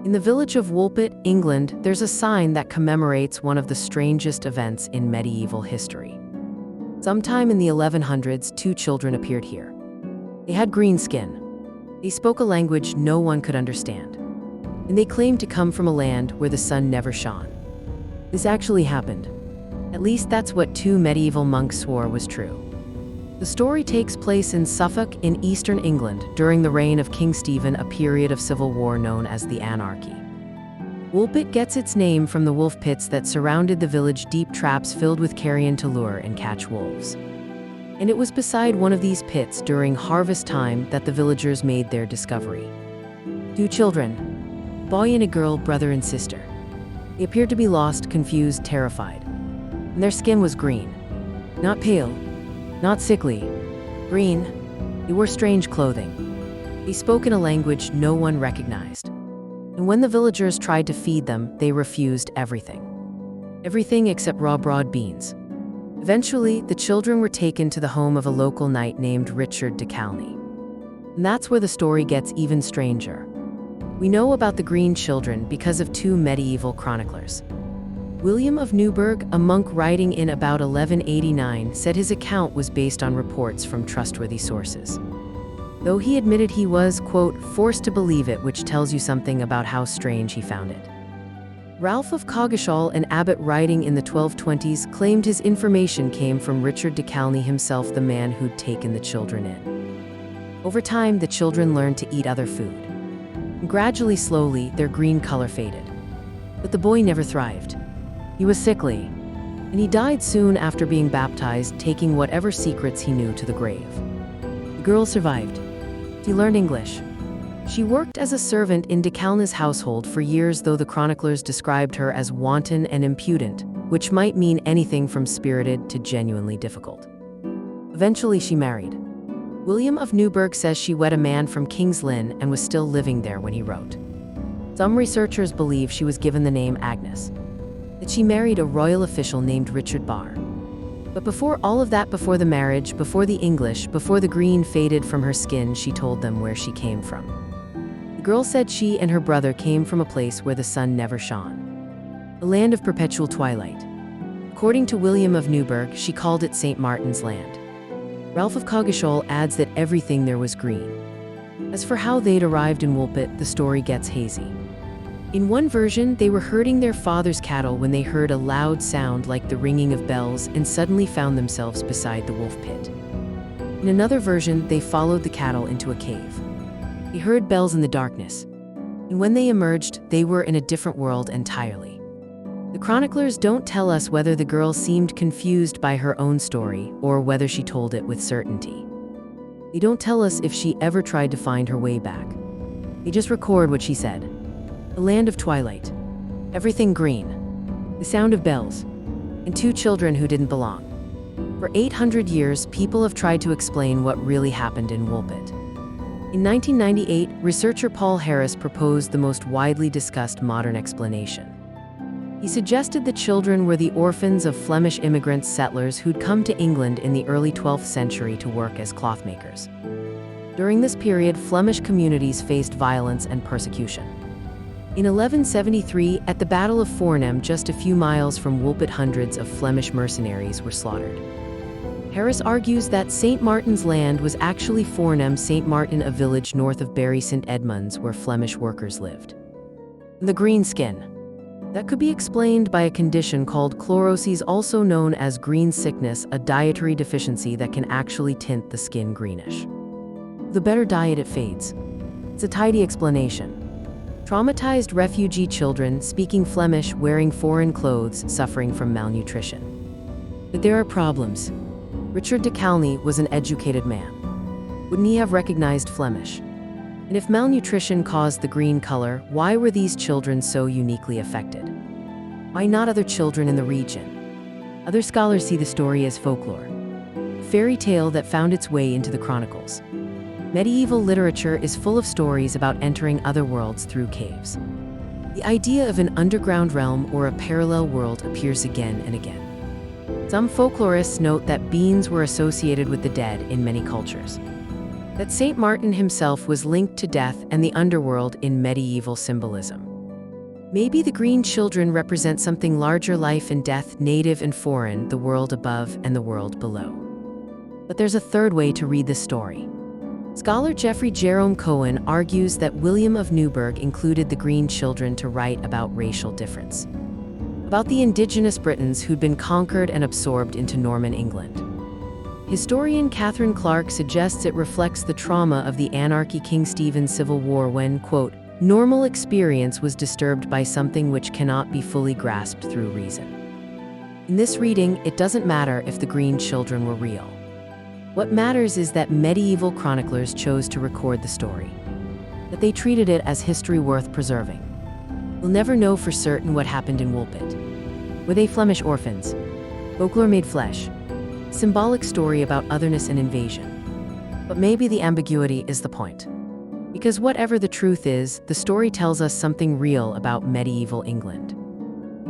In the village of Woolpit, England, there's a sign that commemorates one of the strangest events in medieval history. Sometime in the 1100s, two children appeared here. They had green skin. They spoke a language no one could understand. And they claimed to come from a land where the sun never shone. This actually happened. At least that's what two medieval monks swore was true. The story takes place in Suffolk in eastern England during the reign of King Stephen, a period of civil war known as the Anarchy. Woolpit gets its name from the wolf pits that surrounded the village, deep traps filled with carrion to lure and catch wolves. And it was beside one of these pits during harvest time that the villagers made their discovery. Two children, a boy and a girl, brother and sister. They appeared to be lost, confused, terrified. And their skin was green. Not pale, not sickly. Green. They wore strange clothing. They spoke in a language no one recognized. And when the villagers tried to feed them, they refused everything. Everything except raw broad beans. Eventually, the children were taken to the home of a local knight named Richard de Calne. And that's where the story gets even stranger. We know about the green children because of two medieval chroniclers. William of Newburgh, a monk writing in about 1189, said his account was based on reports from trustworthy sources. Though he admitted he was, quote, forced to believe it, which tells you something about how strange he found it. Ralph of Coggeshall, an abbot writing in the 1220s, claimed his information came from Richard de Calne himself, the man who'd taken the children in. Over time, the children learned to eat other food. And gradually, slowly, their green color faded. But the boy never thrived. He was sickly, and he died soon after being baptized, taking whatever secrets he knew to the grave. The girl survived. She learned English. She worked as a servant in de Calne's household for years, though the chroniclers described her as wanton and impudent, which might mean anything from spirited to genuinely difficult. Eventually, she married. William of Newburgh says she wed a man from King's Lynn and was still living there when he wrote. Some researchers believe she was given the name Agnes, that she married a royal official named Richard Barr. But before all of that, before the marriage, before the English, before the green faded from her skin, she told them where she came from. The girl said she and her brother came from a place where the sun never shone, a land of perpetual twilight. According to William of Newburgh, she called it St. Martin's Land. Ralph of Coggeshall adds that everything there was green. As for how they'd arrived in Woolpit, the story gets hazy. In one version, they were herding their father's cattle when they heard a loud sound like the ringing of bells and suddenly found themselves beside the wolf pit. In another version, they followed the cattle into a cave. They heard bells in the darkness, and when they emerged, they were in a different world entirely. The chroniclers don't tell us whether the girl seemed confused by her own story or whether she told it with certainty. They don't tell us if she ever tried to find her way back. They just record what she said. A land of twilight, everything green, the sound of bells, and two children who didn't belong. For 800 years, people have tried to explain what really happened in Woolpit. In 1998, researcher Paul Harris proposed the most widely discussed modern explanation. He suggested the children were the orphans of Flemish immigrant settlers who'd come to England in the early 12th century to work as clothmakers. During this period, Flemish communities faced violence and persecution. In 1173, at the Battle of Fornham, just a few miles from Woolpit, hundreds of Flemish mercenaries were slaughtered. Harris argues that St. Martin's Land was actually Fornham St. Martin, a village north of Bury St. Edmunds where Flemish workers lived. The green skin. That could be explained by a condition called chlorosis, also known as green sickness, a dietary deficiency that can actually tint the skin greenish. The better diet, it fades. It's a tidy explanation. Traumatized refugee children speaking Flemish, wearing foreign clothes, suffering from malnutrition. But there are problems. Richard de Calne was an educated man. Wouldn't he have recognized Flemish? And if malnutrition caused the green color, why were these children so uniquely affected? Why not other children in the region? Other scholars see the story as folklore, a fairy tale that found its way into the chronicles. Medieval literature is full of stories about entering other worlds through caves. The idea of an underground realm or a parallel world appears again and again. Some folklorists note that beans were associated with the dead in many cultures, that St. Martin himself was linked to death and the underworld in medieval symbolism. Maybe the green children represent something larger: life and death, native and foreign, the world above and the world below. But there's a third way to read this story. Scholar Geoffrey Jerome Cohen argues that William of Newburgh included the green children to write about racial difference, about the indigenous Britons who'd been conquered and absorbed into Norman England. Historian Catherine Clark suggests it reflects the trauma of the anarchy King Stephen's Civil War when, quote, normal experience was disturbed by something which cannot be fully grasped through reason. In this reading, it doesn't matter if the green children were real. What matters is that medieval chroniclers chose to record the story, that they treated it as history worth preserving. We'll never know for certain what happened in Woolpit. Were they Flemish orphans? Folklore made flesh. Symbolic story about otherness and invasion. But maybe the ambiguity is the point. Because whatever the truth is, the story tells us something real about medieval England.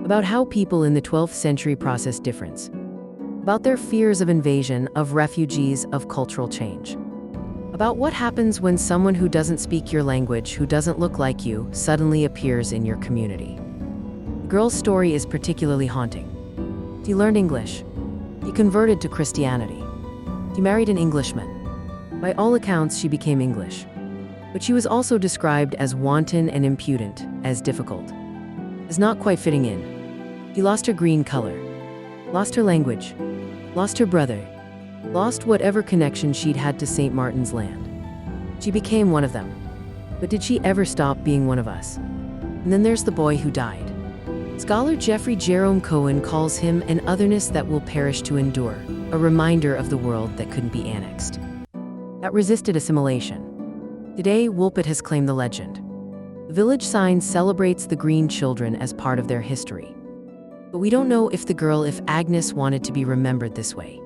About how people in the 12th century processed difference. About their fears of invasion, of refugees, of cultural change. About what happens when someone who doesn't speak your language, who doesn't look like you, suddenly appears in your community. The girl's story is particularly haunting. She learned English. She converted to Christianity. She married an Englishman. By all accounts, she became English. But she was also described as wanton and impudent, as difficult, as not quite fitting in. She lost her green color, lost her language, lost her brother, lost whatever connection she'd had to St. Martin's Land. She became one of them. But did she ever stop being one of us? And then there's the boy who died. Scholar Geoffrey Jerome Cohen calls him an otherness that will perish to endure, a reminder of the world that couldn't be annexed, that resisted assimilation. Today, Woolpit has claimed the legend. The village sign celebrates the green children as part of their history. But we don't know if Agnes wanted to be remembered this way.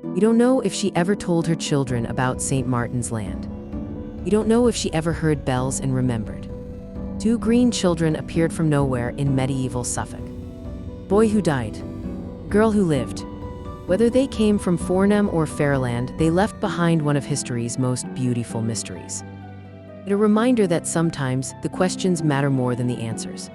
We don't know if she ever told her children about St. Martin's Land. We don't know if she ever heard bells and remembered. 2 green children appeared from nowhere in medieval Suffolk. Boy who died, girl who lived. Whether they came from Fornham or Fairyland, they left behind one of history's most beautiful mysteries. A reminder that sometimes the questions matter more than the answers.